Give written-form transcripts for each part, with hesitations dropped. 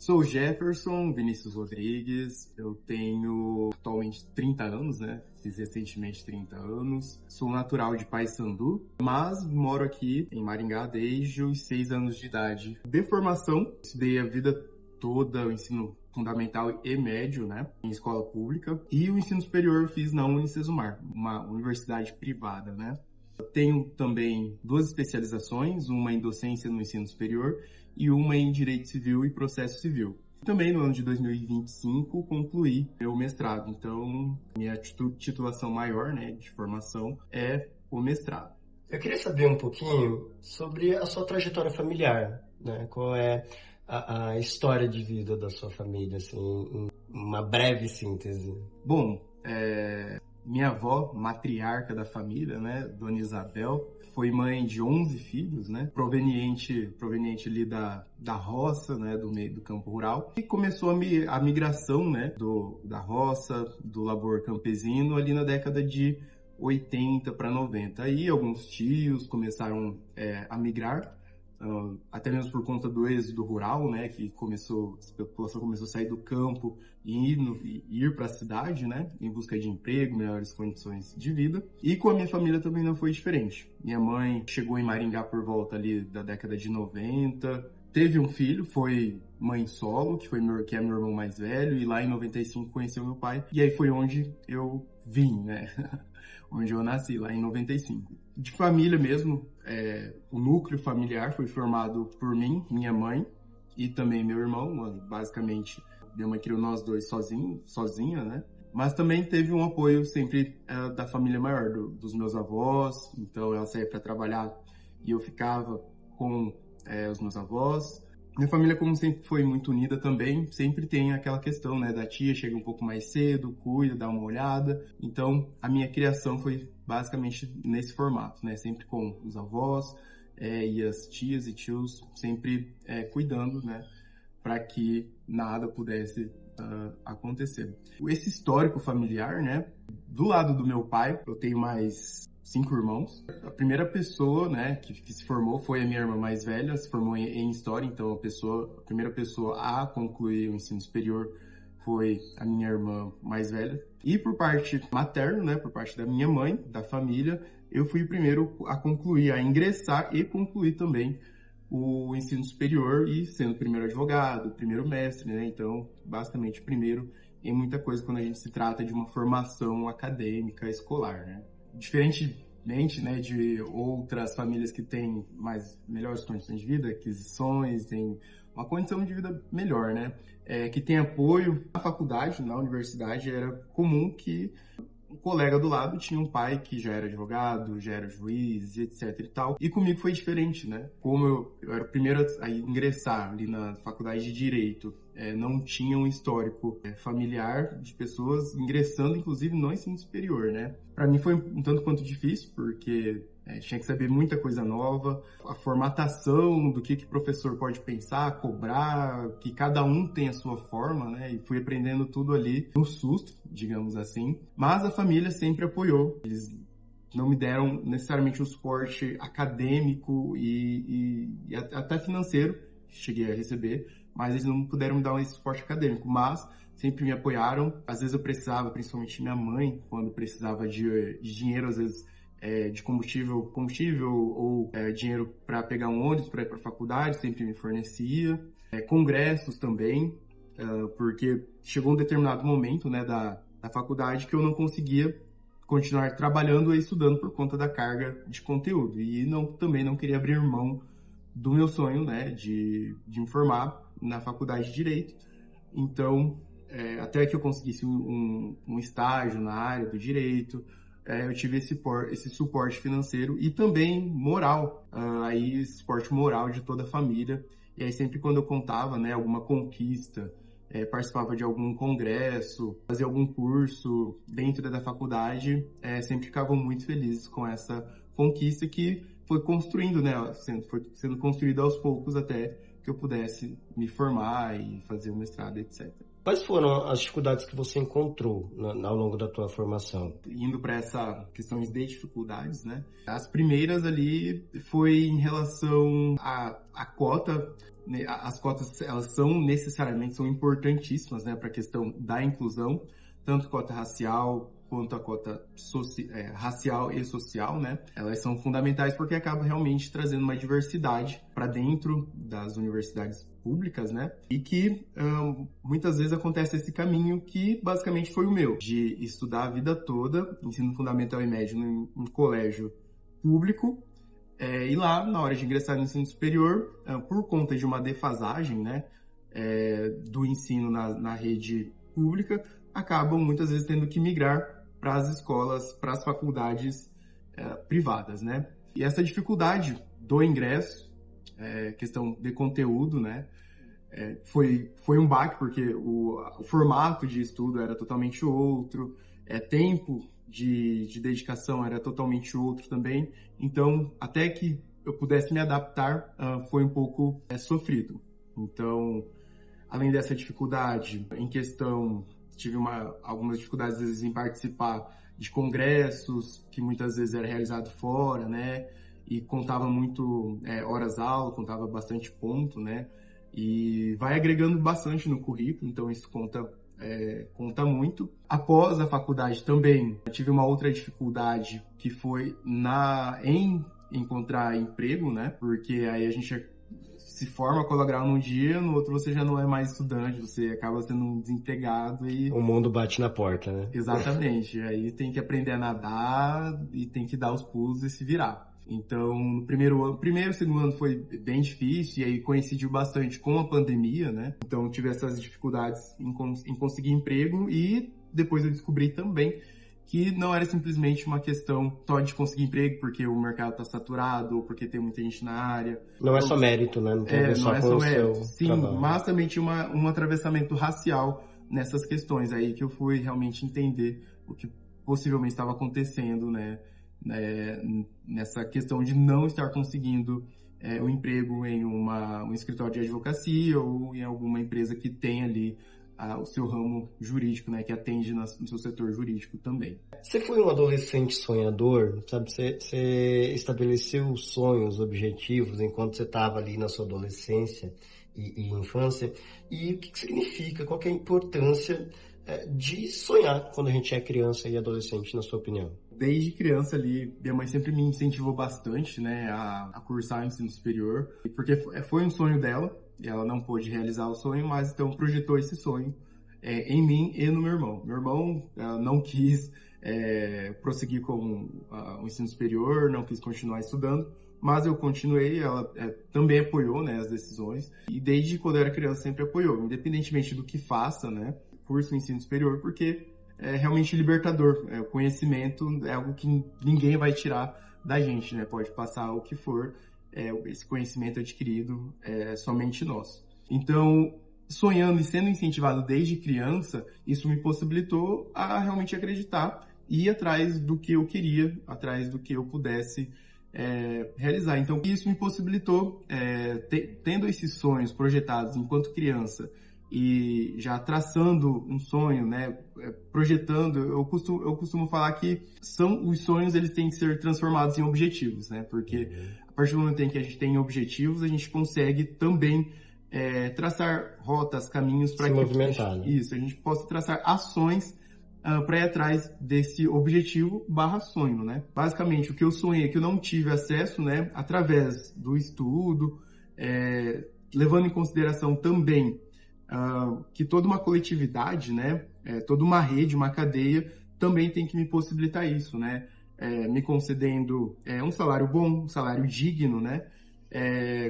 Sou Jefferson Vinícius Rodrigues, eu tenho atualmente 30 anos, né? Fiz recentemente 30 anos. Sou natural de Paysandu, mas moro aqui em Maringá desde os 6 anos de idade. De formação, estudei a vida toda o ensino fundamental e médio, né? Em escola pública. E o ensino superior eu fiz na Unicesumar, uma universidade privada, né? Eu tenho também 2 especializações, uma em docência no ensino superior e uma em Direito Civil e Processo Civil. Também no ano de 2025 concluí meu mestrado, então minha titulação maior, né, de formação é o mestrado. Eu queria saber um pouquinho sobre a sua trajetória familiar, né? Qual é a história de vida da sua família, assim, em uma breve síntese. Bom, minha avó, matriarca da família, né, Dona Isabel, foi mãe de 11 filhos, né, proveniente ali da roça, né, do meio do campo rural. E começou a migração, né, da roça, do labor campesino ali na década de 80 para 90. Aí alguns tios começaram a migrar, até mesmo por conta do êxodo rural, né, que a população começou a sair do campo e ir para a cidade, né, em busca de emprego, melhores condições de vida. E com a minha família também não foi diferente. Minha mãe chegou em Maringá por volta ali da década de 90, teve um filho, foi mãe solo, que é meu irmão mais velho, e lá em 95 conheceu meu pai, e aí foi onde eu vim, né, onde eu nasci, lá em 95. De família mesmo, o núcleo familiar foi formado por mim, minha mãe e também meu irmão. Basicamente, minha mãe criou nós dois sozinha, né? Mas também teve um apoio sempre da família maior, dos meus avós. Então, ela saía para trabalhar e eu ficava com os meus avós. Minha família, como sempre foi muito unida também, sempre tem aquela questão, né, da tia chega um pouco mais cedo, cuida, dá uma olhada. Então, a minha criação foi basicamente nesse formato, né, sempre com os avós e as tias e tios sempre cuidando, né, para que nada pudesse acontecer. Esse histórico familiar, né, do lado do meu pai, eu tenho mais 5 irmãos. A primeira pessoa, né, que se formou foi a minha irmã mais velha, se formou em História, então a primeira pessoa a concluir o ensino superior foi a minha irmã mais velha. E por parte materna, né, por parte da minha mãe, da família, eu fui o primeiro a concluir, a ingressar e concluir também o ensino superior e sendo o primeiro advogado, o primeiro mestre, né, então basicamente primeiro em muita coisa quando a gente se trata de uma formação acadêmica escolar, né. Diferentemente, né, de outras famílias que têm melhores condições de vida, aquisições, têm uma condição de vida melhor, né, que tem apoio na faculdade, na universidade, era comum que um colega do lado tinha um pai que já era advogado, já era juiz, etc e tal. E comigo foi diferente, né? Como eu era o primeiro a ingressar ali na faculdade de Direito, não tinha um histórico familiar de pessoas ingressando, inclusive, no ensino superior, né? Para mim foi um tanto quanto difícil, porque tinha que saber muita coisa nova, a formatação do que o professor pode pensar, cobrar, que cada um tem a sua forma, né? E fui aprendendo tudo ali no susto, digamos assim. Mas a família sempre apoiou. Eles não me deram necessariamente o suporte acadêmico e até financeiro, cheguei a receber, mas eles não puderam me dar esse suporte acadêmico, mas sempre me apoiaram. Às vezes eu precisava, principalmente minha mãe, quando precisava de dinheiro, às vezes de combustível ou dinheiro para pegar um ônibus para ir para a faculdade, sempre me fornecia. Congressos também, porque chegou um determinado momento, né, da faculdade que eu não conseguia continuar trabalhando e estudando por conta da carga de conteúdo. E também não queria abrir mão do meu sonho, né, de me formar na faculdade de Direito. Então, até que eu conseguisse um estágio na área do Direito, eu tive esse suporte financeiro e também moral, esse suporte moral de toda a família. E aí sempre quando eu contava, né, alguma conquista, participava de algum congresso, fazia algum curso dentro da faculdade, sempre ficavam muito felizes com essa conquista que foi construindo, né, foi sendo construída aos poucos até que eu pudesse me formar e fazer o mestrado, etc. Quais foram as dificuldades que você encontrou ao longo da tua formação? Indo para essa questões de dificuldades, né? As primeiras ali foi em relação à cota né, as cotas, elas são necessariamente, são importantíssimas, né, para a questão da inclusão, tanto cota racial quanto a cota racial e social, né? Elas são fundamentais porque acabam realmente trazendo uma diversidade para dentro das universidades públicas, né? E que muitas vezes acontece esse caminho que basicamente foi o meu, de estudar a vida toda, ensino fundamental e médio em colégio público, e lá, na hora de ingressar no ensino superior, por conta de uma defasagem, né, do ensino na rede pública, acabam muitas vezes tendo que migrar para as escolas, para as faculdades privadas, né? E essa dificuldade do ingresso, questão de conteúdo, né, foi um baque, porque o formato de estudo era totalmente outro, tempo de dedicação era totalmente outro também. Então, até que eu pudesse me adaptar, foi um pouco sofrido. Então, além dessa dificuldade, em questão, tive algumas dificuldades, às vezes, em participar de congressos, que muitas vezes era realizado fora, né? E contava muito horas-aula, contava bastante ponto, né? E vai agregando bastante no currículo, então isso conta muito. Após a faculdade também, eu tive uma outra dificuldade, que foi em encontrar emprego, né? Porque aí a gente se forma colaborar num dia, no outro você já não é mais estudante, você acaba sendo um desempregado e... O mundo bate na porta, né? Exatamente. Aí tem que aprender a nadar e tem que dar os pulos e se virar. Então, no primeiro, segundo ano foi bem difícil, e aí coincidiu bastante com a pandemia, né? Então, tive essas dificuldades em conseguir emprego, e depois eu descobri também que não era simplesmente uma questão só de conseguir emprego porque o mercado está saturado ou porque tem muita gente na área. Não é só mérito, né? Não tem a ver só com o seu trabalho. Mas também tinha um atravessamento racial nessas questões aí, que eu fui realmente entender o que possivelmente estava acontecendo, né? Nessa questão de não estar conseguindo um emprego em um escritório de advocacia ou em alguma empresa que tem ali o seu ramo jurídico, né, que atende no seu setor jurídico também. Você foi um adolescente sonhador, sabe? Você estabeleceu sonhos, objetivos enquanto você estava ali na sua adolescência e infância. E o que significa? Qual que é a importância de sonhar quando a gente é criança e adolescente, na sua opinião? Desde criança ali, minha mãe sempre me incentivou bastante, né, a cursar o ensino superior, porque foi um sonho dela, e ela não pôde realizar o sonho, mas então projetou esse sonho em mim e no meu irmão. Meu irmão não quis prosseguir com o ensino superior, não quis continuar estudando, mas eu continuei, ela também apoiou, né, as decisões, e desde quando eu era criança sempre apoiou, independentemente do que faça, né, curso no ensino superior, porque é realmente libertador. O conhecimento é algo que ninguém vai tirar da gente, né? Pode passar o que for, esse conhecimento adquirido é somente nosso. Então, sonhando e sendo incentivado desde criança, isso me possibilitou a realmente acreditar e ir atrás do que eu queria, atrás do que eu pudesse realizar. Então, isso me possibilitou, tendo esses sonhos projetados enquanto criança, e já traçando um sonho, né, projetando, eu costumo falar que os sonhos, eles têm que ser transformados em objetivos, né, porque a partir do momento em que a gente tem objetivos, a gente consegue também traçar rotas, caminhos para que a gente possa traçar ações para ir atrás desse objetivo / sonho, né. Basicamente, o que eu sonhei, que eu não tive acesso, né, através do estudo, levando em consideração também que toda uma coletividade, né, toda uma rede, uma cadeia, também tem que me possibilitar isso, né, me concedendo um salário bom, um salário digno, né,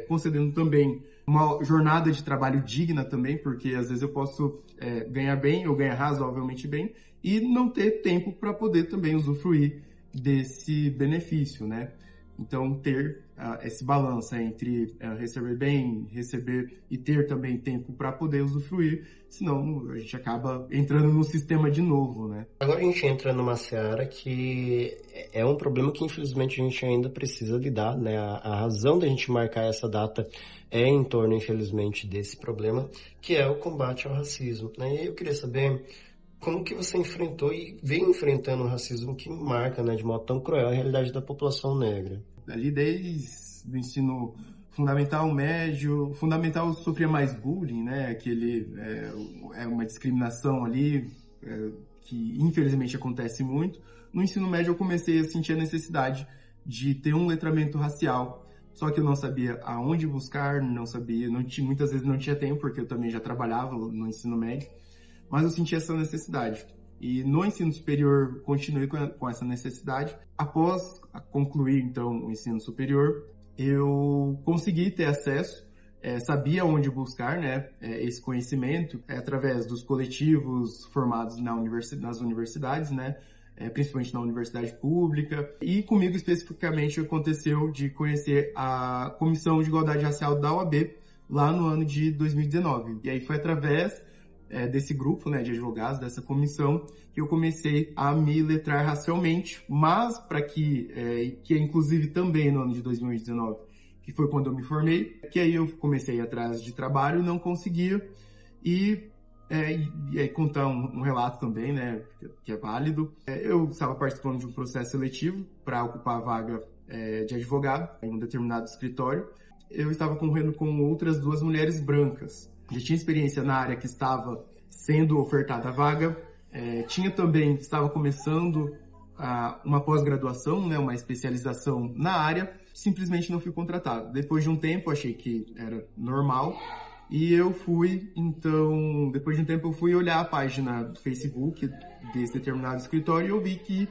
concedendo também uma jornada de trabalho digna também, porque às vezes eu posso ganhar bem, ou ganhar razoavelmente bem, e não ter tempo para poder também usufruir desse benefício, né. Então, ter esse balanço entre receber bem, receber e ter também tempo para poder usufruir, senão a gente acaba entrando no sistema de novo, né? Agora a gente entra numa seara que é um problema que infelizmente a gente ainda precisa lidar, né? A razão da gente marcar essa data é em torno, infelizmente, desse problema, que é o combate ao racismo, né? E eu queria saber como que você enfrentou e vem enfrentando o racismo que marca, né, de modo tão cruel a realidade da população negra? Ali desde o ensino fundamental, médio, fundamental eu sofria mais bullying, né? É uma discriminação ali que infelizmente acontece muito. No ensino médio eu comecei a sentir a necessidade de ter um letramento racial, só que eu não sabia aonde buscar, muitas vezes não tinha tempo, porque eu também já trabalhava no ensino médio, mas eu sentia essa necessidade. E no ensino superior continuei com essa necessidade. Após concluir, então, o ensino superior, eu consegui ter acesso, sabia onde buscar, né, esse conhecimento, através dos coletivos formados nas universidades, né, principalmente na universidade pública. E comigo especificamente aconteceu de conhecer a Comissão de Igualdade Racial da OAB lá no ano de 2019. E aí foi através desse grupo, né, de advogados, dessa comissão, que eu comecei a me letrar racialmente, mas para que inclusive também no ano de 2019, que foi quando eu me formei, que aí eu comecei atrás de trabalho, não conseguia, e aí contar um relato também, né, que é válido. Eu estava participando de um processo seletivo para ocupar a vaga de advogado em um determinado escritório. Eu estava concorrendo com outras 2 mulheres brancas. Já tinha experiência na área que estava sendo ofertada a vaga, estava começando uma pós-graduação, né, uma especialização na área, simplesmente não fui contratado. Depois de um tempo, achei que era normal, e depois de um tempo eu fui olhar a página do Facebook desse determinado escritório e eu vi que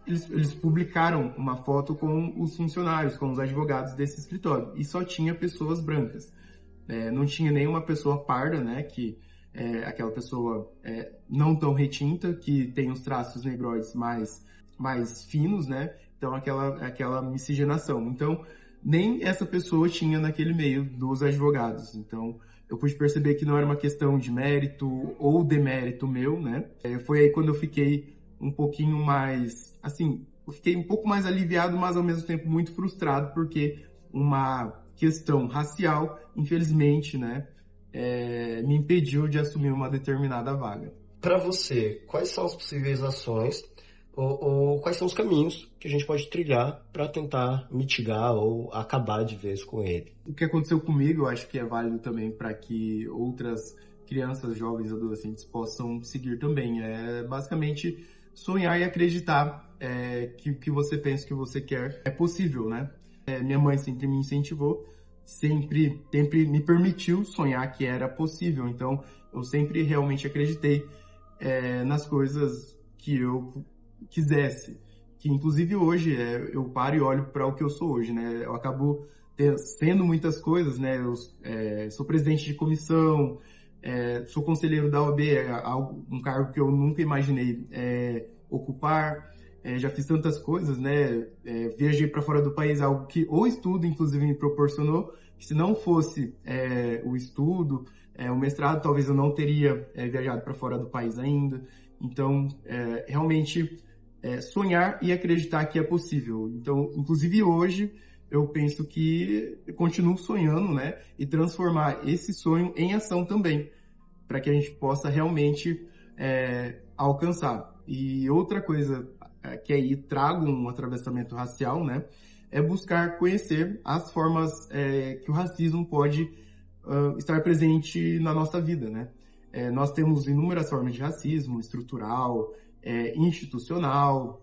eles publicaram uma foto com os funcionários, com os advogados desse escritório, e só tinha pessoas brancas. Não tinha nenhuma pessoa parda, né, que aquela pessoa não tão retinta, que tem os traços negroides mais finos, né, então aquela miscigenação. Então, nem essa pessoa tinha naquele meio dos advogados. Então, eu pude perceber que não era uma questão de mérito ou demérito meu, né. Foi aí quando eu fiquei um pouquinho mais, assim, eu fiquei um pouco mais aliviado, mas ao mesmo tempo muito frustrado, porque uma questão racial, infelizmente, né, me impediu de assumir uma determinada vaga. Para você, quais são as possíveis ações ou quais são os caminhos que a gente pode trilhar para tentar mitigar ou acabar de vez com ele? O que aconteceu comigo, eu acho que é válido também para que outras crianças, jovens, adolescentes possam seguir também. É basicamente sonhar e acreditar que o que você pensa, que você quer, é possível, né? Minha mãe sempre me incentivou, sempre me permitiu sonhar que era possível. Então, eu sempre realmente acreditei nas coisas que eu quisesse. Que, inclusive, hoje eu paro e olho para o que eu sou hoje, né? Eu acabo sendo muitas coisas, né? Eu sou presidente de comissão, sou conselheiro da OAB, um cargo que eu nunca imaginei ocupar. Já fiz tantas coisas, né? Viajei para fora do país, algo que o estudo, inclusive, me proporcionou. Que se não fosse o estudo, o mestrado, talvez eu não teria viajado para fora do país ainda. Então, realmente, sonhar e acreditar que é possível. Então, inclusive hoje, eu penso que eu continuo sonhando, né? E transformar esse sonho em ação também, para que a gente possa realmente alcançar. E outra coisa que aí trago um atravessamento racial, né, é buscar conhecer as formas que o racismo pode estar presente na nossa vida, né? Nós temos inúmeras formas de racismo, estrutural, institucional,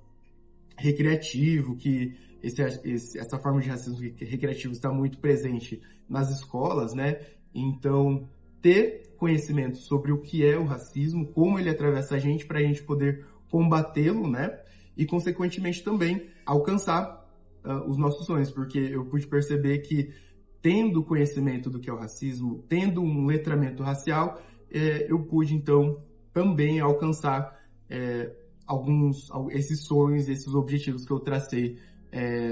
recreativo, que essa forma de racismo recreativo está muito presente nas escolas, né? Então, ter conhecimento sobre o que é o racismo, como ele atravessa a gente, para a gente poder combatê-lo, né? E, consequentemente, também alcançar os nossos sonhos, porque eu pude perceber que, tendo conhecimento do que é o racismo, tendo um letramento racial, eu pude, então, também alcançar esses sonhos, esses objetivos que eu tracei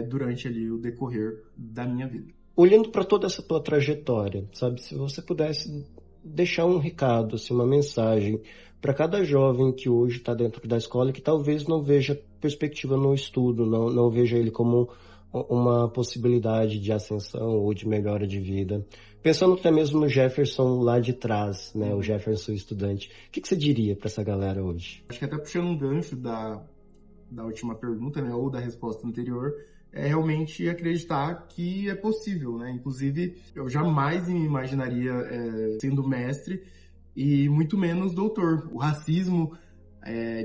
durante ali o decorrer da minha vida. Olhando para toda essa tua trajetória, sabe, se você pudesse deixar um recado, assim, uma mensagem para cada jovem que hoje está dentro da escola e que talvez não veja perspectiva no estudo, não veja ele como uma possibilidade de ascensão ou de melhora de vida. Pensando até mesmo no Jefferson lá de trás, né, o Jefferson estudante, o que você diria para essa galera hoje? Acho que até puxando um gancho da última pergunta, né, ou da resposta anterior, é realmente acreditar que é possível, né? Inclusive, eu jamais me imaginaria sendo mestre e muito menos doutor. O racismo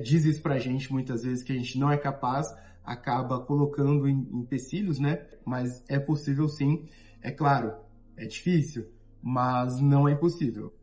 diz isso pra gente muitas vezes, que a gente não é capaz, acaba colocando em empecilhos, né? Mas é possível sim. É claro, é difícil, mas não é impossível.